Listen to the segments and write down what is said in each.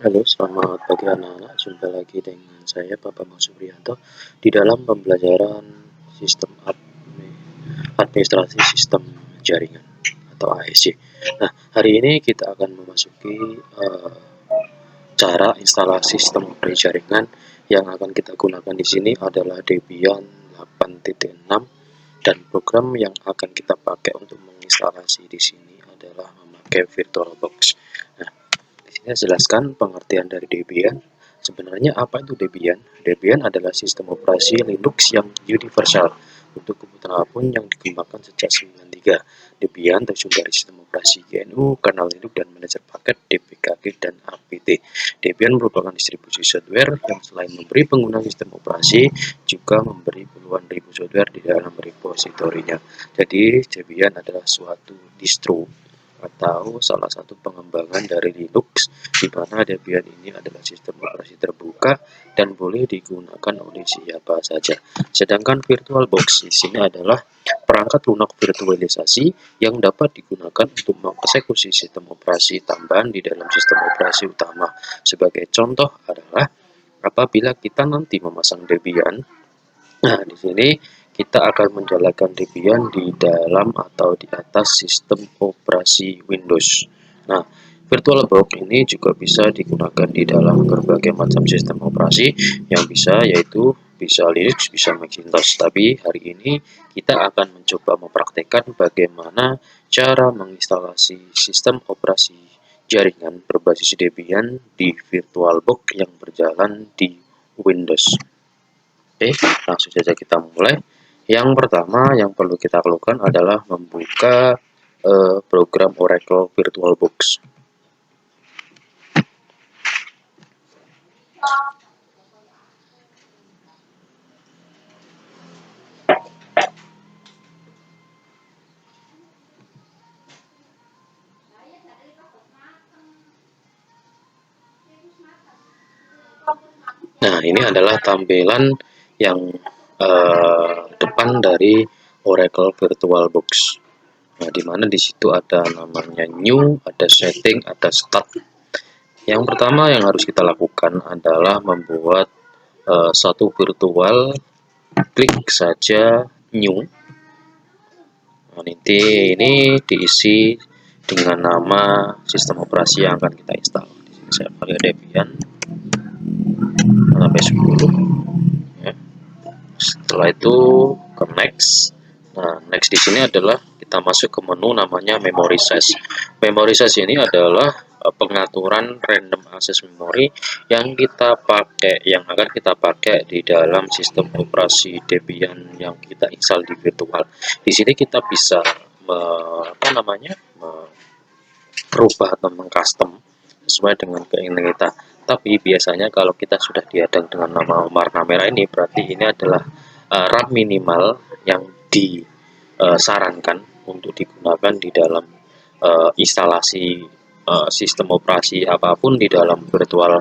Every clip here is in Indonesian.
Halo, selamat pagi anak-anak. Jumpa lagi dengan saya, Bapak Mas Supriyanto, di dalam pembelajaran sistem administrasi sistem jaringan atau ASJ. Nah, hari ini kita akan memasuki cara instalasi sistem operasi jaringan. Yang akan kita gunakan di sini adalah Debian 8.6, dan program yang akan kita pakai untuk menginstalasi di sini adalah memakai VirtualBox. Nah, di sini saya jelaskan pengertian dari Debian. Sebenarnya apa itu Debian? Debian adalah sistem operasi Linux yang universal untuk komputer apapun yang dikembangkan sejak 1993. Debian terjun dari sistem operasi GNU, kernel Linux, dan manajer paket DPKG dan apt. Debian merupakan distribusi software yang selain memberi pengguna sistem operasi, juga memberi puluhan ribu software di dalam repositorinya. Jadi, Debian adalah suatu distro atau salah satu pengembangan dari Linux, di mana Debian ini adalah sistem operasi terbuka dan boleh digunakan oleh siapa saja. Sedangkan VirtualBox di sini adalah perangkat lunak virtualisasi yang dapat digunakan untuk mengeksekusi sistem operasi tambahan di dalam sistem operasi utama. Sebagai contoh adalah apabila kita nanti memasang Debian. Nah, di sini kita akan menjalankan Debian di dalam atau di atas sistem operasi Windows. Nah, VirtualBox ini juga bisa digunakan di dalam berbagai macam sistem operasi yang bisa, yaitu bisa Linux, bisa Macintosh. Tapi hari ini kita akan mencoba mempraktekkan bagaimana cara menginstalasi sistem operasi jaringan berbasis Debian di VirtualBox yang berjalan di Windows. Oke, langsung saja kita mulai. Yang pertama yang perlu kita lakukan adalah membuka program Oracle VirtualBox. Nah, ini adalah tampilan yang depan dari Oracle VirtualBox. Nah, di mana di situ ada namanya New, ada Setting, ada Start. Yang pertama yang harus kita lakukan adalah membuat satu virtual, klik saja New. Nah, nanti ini diisi dengan nama sistem operasi yang akan kita install. Di sini saya pakai Debian sampai 10. Ya. Setelah itu ke next. Nah, next di sini adalah kita masuk ke menu namanya memory size. Memory size ini adalah pengaturan random access memory yang kita pakai, yang akan kita pakai di dalam sistem operasi Debian yang kita install di virtual. Di sini kita bisa merubah atau mengcustom sesuai dengan keinginan kita. Tapi biasanya kalau kita sudah dihadang dengan nama warna merah ini, berarti ini adalah RAM minimal yang disarankan untuk digunakan di dalam instalasi sistem operasi apapun di dalam virtual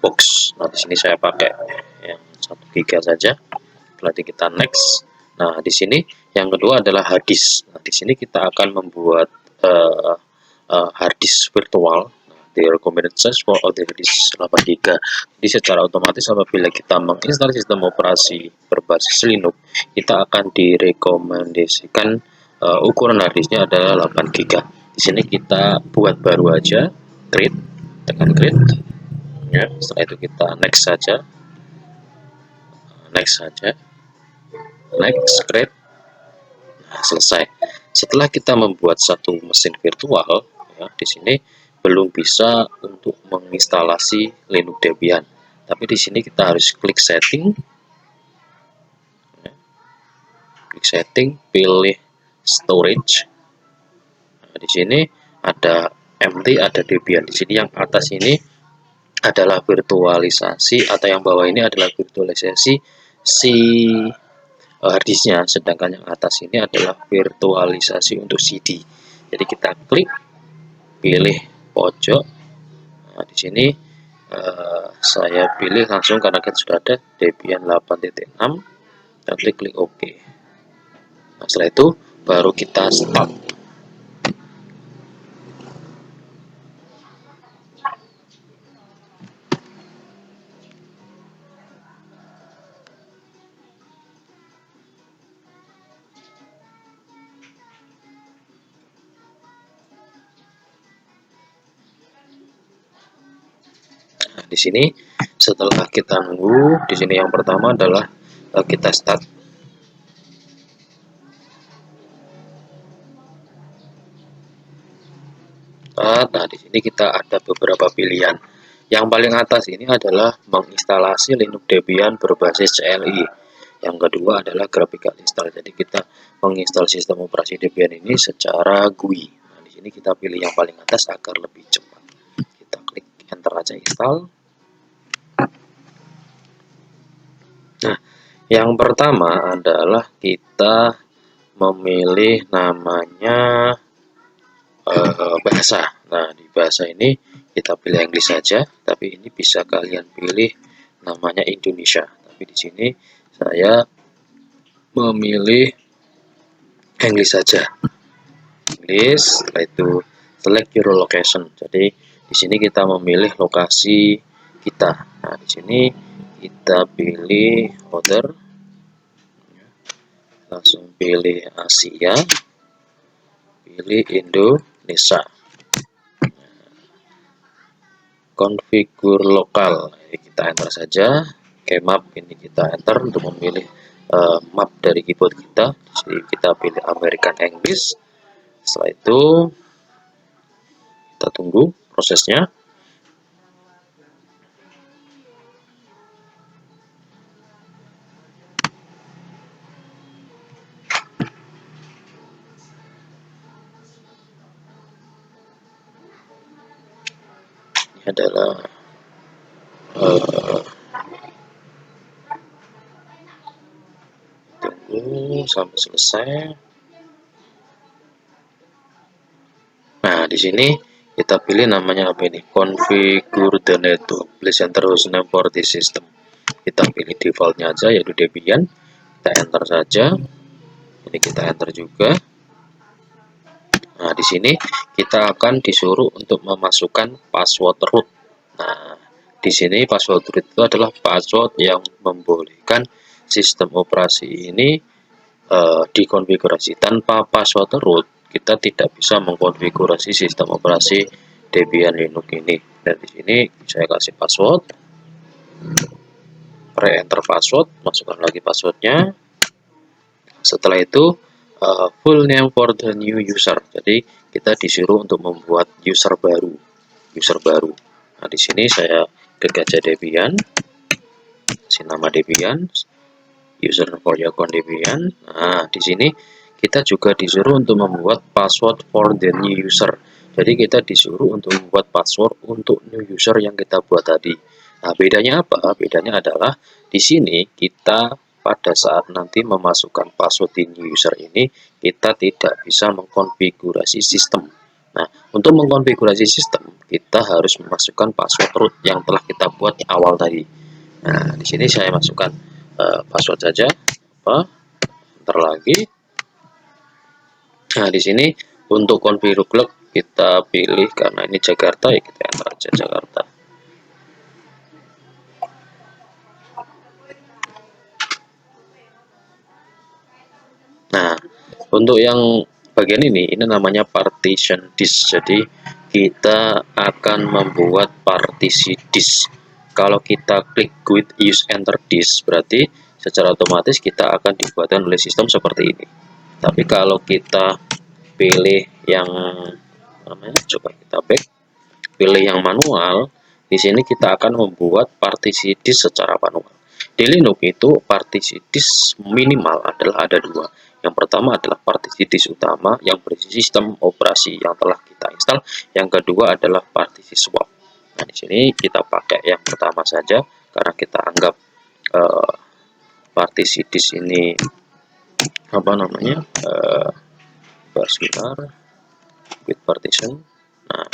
box. Nah, di sini saya pakai yang 1 GB saja. Setelah kita next. Nah, di sini yang kedua adalah hard disk. Nah, di sini kita akan membuat hard disk virtual. The recommended size for hard disk 8 GB. Jadi secara otomatis apabila kita menginstal sistem operasi berbasis Linux, kita akan direkomendasikan ukuran hard disknya adalah 8 GB. Di sini kita buat baru aja, create, tekan create. Ya, setelah itu kita next saja, next, create. Nah, selesai. Setelah kita membuat satu mesin virtual, ya, di sini belum bisa untuk menginstalasi Linux Debian. Tapi di sini kita harus klik setting, ya, klik setting, pilih storage. Nah, di sini ada empty, ada Debian. Di sini yang atas ini adalah virtualisasi, atau yang bawah ini adalah virtualisasi si harddisknya, sedangkan yang atas ini adalah virtualisasi untuk CD. Jadi kita klik, pilih pojok. Nah, di sini saya pilih langsung karena kita sudah ada Debian 8.6 dan klik OK. Nah, setelah itu baru kita start. Nah, di sini setelah kita nunggu, di sini yang pertama adalah kita start. Nah, di sini kita ada beberapa pilihan. Yang paling atas ini adalah menginstalasi Linux Debian berbasis CLI. Yang kedua adalah graphical install. Jadi kita menginstal sistem operasi Debian ini secara GUI. Nah, di sini kita pilih yang paling atas agar lebih cepat. Kita klik enter aja install. Nah, yang pertama adalah kita memilih namanya bahasa. Nah, di bahasa ini kita pilih Inggris saja, tapi ini bisa kalian pilih namanya Indonesia. Tapi di sini saya memilih Inggris saja. Inggris, setelah itu select your location. Jadi di sini kita memilih lokasi kita. Nah, di sini kita pilih other, langsung pilih Asia, pilih Indonesia. Konfigur lokal, kita enter saja. Map ini kita enter untuk memilih map dari keyboard kita. Jadi kita pilih American English. Setelah itu kita tunggu prosesnya. Ini adalah tunggu sampai selesai. Nah, di sini kita pilih namanya apa ini? Configure the network. Please enter hostname for this system. Kita pilih defaultnya aja, yaitu Debian. Kita enter saja. Ini kita enter juga. Nah, di sini kita akan disuruh untuk memasukkan password root. Nah, di sini password root itu adalah password yang membolehkan sistem operasi ini dikonfigurasi. Tanpa password root, kita tidak bisa mengkonfigurasi sistem operasi Debian Linux ini. Dan di sini saya kasih password, re-enter password, masukkan lagi passwordnya. Setelah itu full name for the new user. Jadi kita disuruh untuk membuat user baru. Nah, di sini saya klik aja Debian, kasih nama Debian, user for your account Debian. Nah, di sini kita juga disuruh untuk membuat password for the new user. Jadi kita disuruh untuk membuat password untuk new user yang kita buat tadi. Nah, bedanya apa? Bedanya adalah di sini kita pada saat nanti memasukkan password di new user ini, kita tidak bisa mengkonfigurasi sistem. Nah, untuk mengkonfigurasi sistem, kita harus memasukkan password root yang telah kita buat di awal tadi. Nah, di sini saya masukkan password saja. Enter lagi. Nah, di sini untuk configure kita pilih, karena ini Jakarta ya, kita enter aja Jakarta. Nah, untuk yang bagian ini namanya partition disk. Jadi kita akan membuat partisi disk. Kalau kita klik quit use enter disk, berarti secara otomatis kita akan dibuatkan oleh sistem seperti ini. Tapi kalau kita pilih yang namanya, coba kita back, pilih yang manual, di sini kita akan membuat partisi disk secara manual. Di Linux itu partisi disk minimal adalah ada dua. Yang pertama adalah partisi disk utama yang berisi sistem operasi yang telah kita install. Yang kedua adalah partisi swap. Nah, di sini kita pakai yang pertama saja karena kita anggap partisi disk ini apa namanya? Sebentar, quit partition. Nah,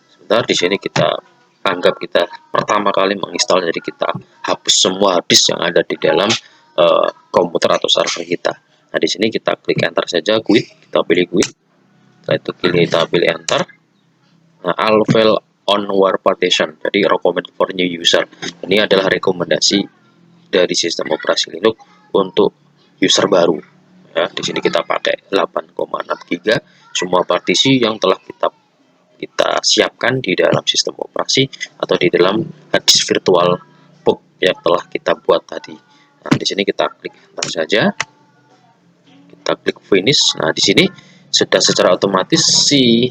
sebentar, di sini kita anggap kita pertama kali menginstal, jadi kita hapus semua disk yang ada di dalam komputer atau server kita. Nah, di sini kita klik enter saja, quit, kita pilih quit. Setelah itu kita pilih enter. Nah, all file on war partition, jadi recommend for new user. Ini adalah rekomendasi dari sistem operasi Linux untuk user baru. Ya, di sini kita pakai 8,6 GB. Semua partisi yang telah kita kita siapkan di dalam sistem operasi atau di dalam hard disk virtual box yang telah kita buat tadi. Nah, di sini kita klik enter saja, kita klik finish. Nah, di sini sudah secara otomatis si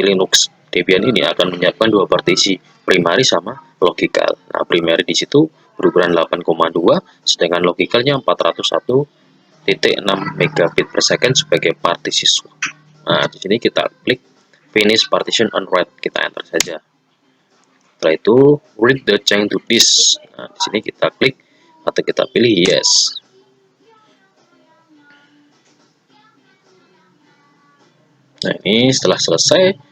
Linux Debian ini akan menyiapkan dua partisi, primary sama logical. Nah, primary di situ berukuran 8,2, sedangkan logicalnya 401,6 megabit per second sebagai partisi swap. Nah, di sini kita klik finish partition on write, kita enter saja. Setelah itu read the change to disk. Nah, di sini kita klik atau kita pilih yes. Nah, ini setelah selesai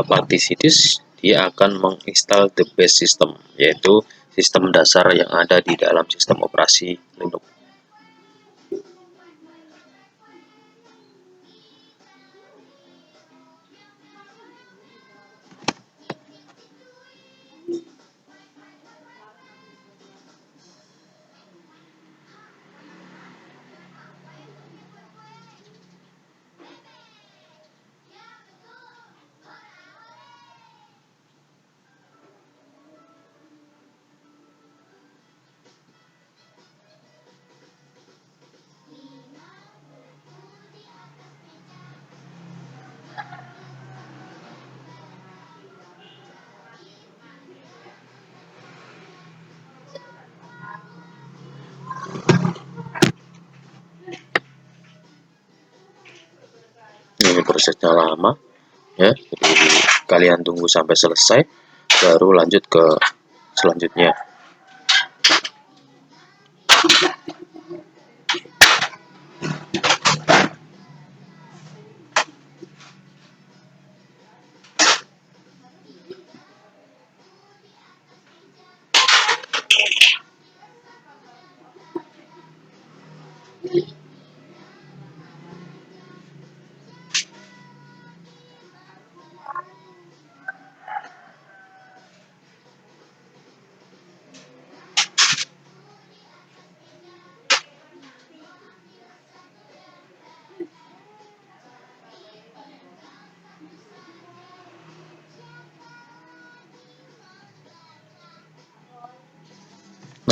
partisi disk, dia akan menginstal the base system, yaitu sistem dasar yang ada di dalam sistem operasi Linux. Ini prosesnya lama ya, jadi kalian tunggu sampai selesai baru lanjut ke selanjutnya.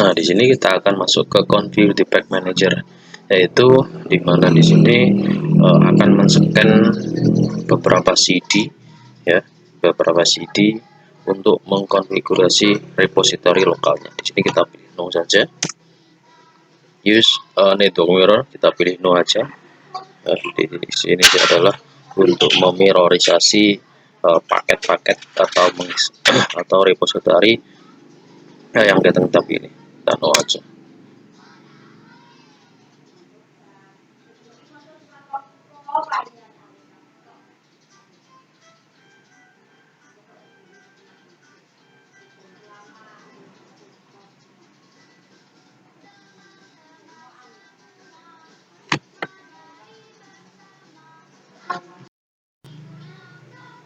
Nah, di sini kita akan masuk ke configure device manager, yaitu di mana di sini akan men-scan beberapa CD ya, beberapa CD untuk mengkonfigurasi repository lokalnya. Di sini kita pilih no saja. Use network mirror, kita pilih no aja. Di sini adalah untuk memirrorisasi paket-paket atau repository yang datang kita pilih. Kita no aja.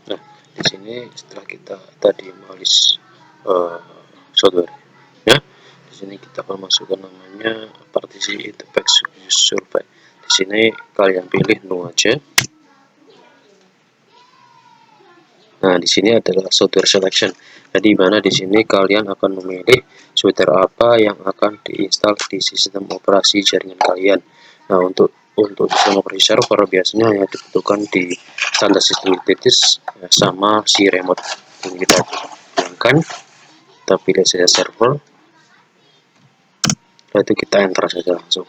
Nah, di sini setelah kita tadi menulis software ya, di sini kita akan masukkan namanya partisi device survey. Di sini kalian pilih no aja. Nah, di sini adalah software selection. Jadi mana di sini kalian akan memilih software apa yang akan diinstal di sistem operasi jaringan kalian. Nah, untuk sistem operasi server biasanya hanya dibutuhkan di standar system utilities sama si remote. Ini kita gunakan, kita pilih saja server, lalu itu kita enter saja langsung.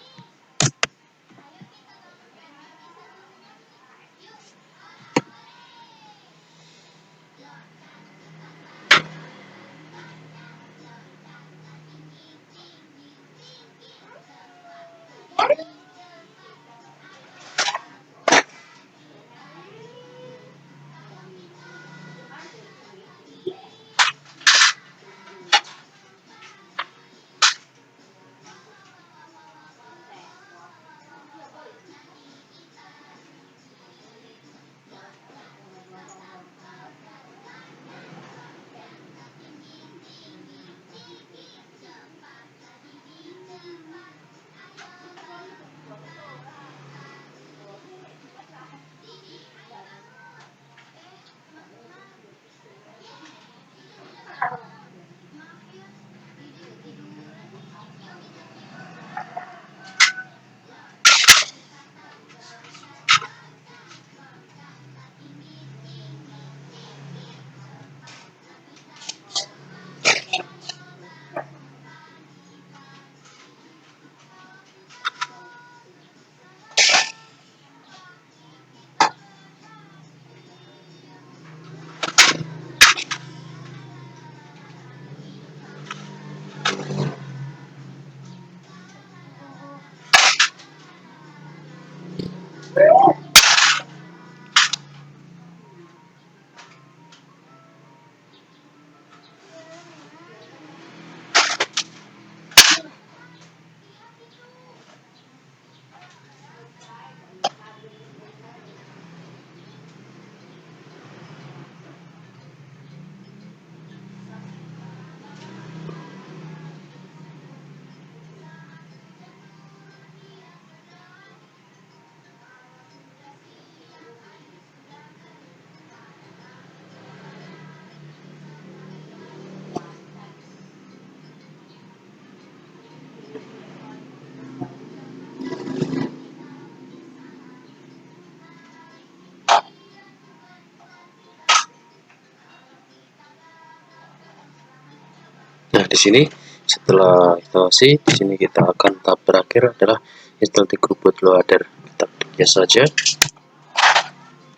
di sini setelah instalasi, di sini kita akan tahap terakhir adalah install di grup bootloader. Kita klik yes saja,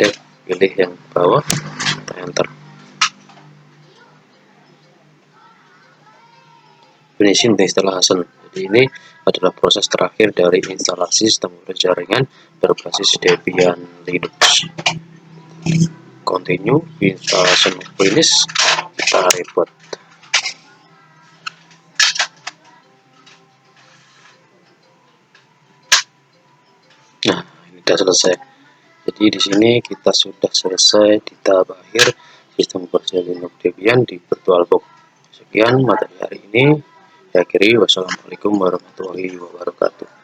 dan pilih yang bawah, kita enter. Finishing the installation. Jadi ini adalah proses terakhir dari instalasi sistem jaringan berbasis Debian Linux. Continue installation finish, kita reboot. Nah, ini sudah selesai. Jadi di sini kita sudah selesai di tahap akhir sistem kerja Linux Debian di VirtualBox. Sekian materi hari ini. Saya akhiri, wassalamualaikum warahmatullahi wabarakatuh.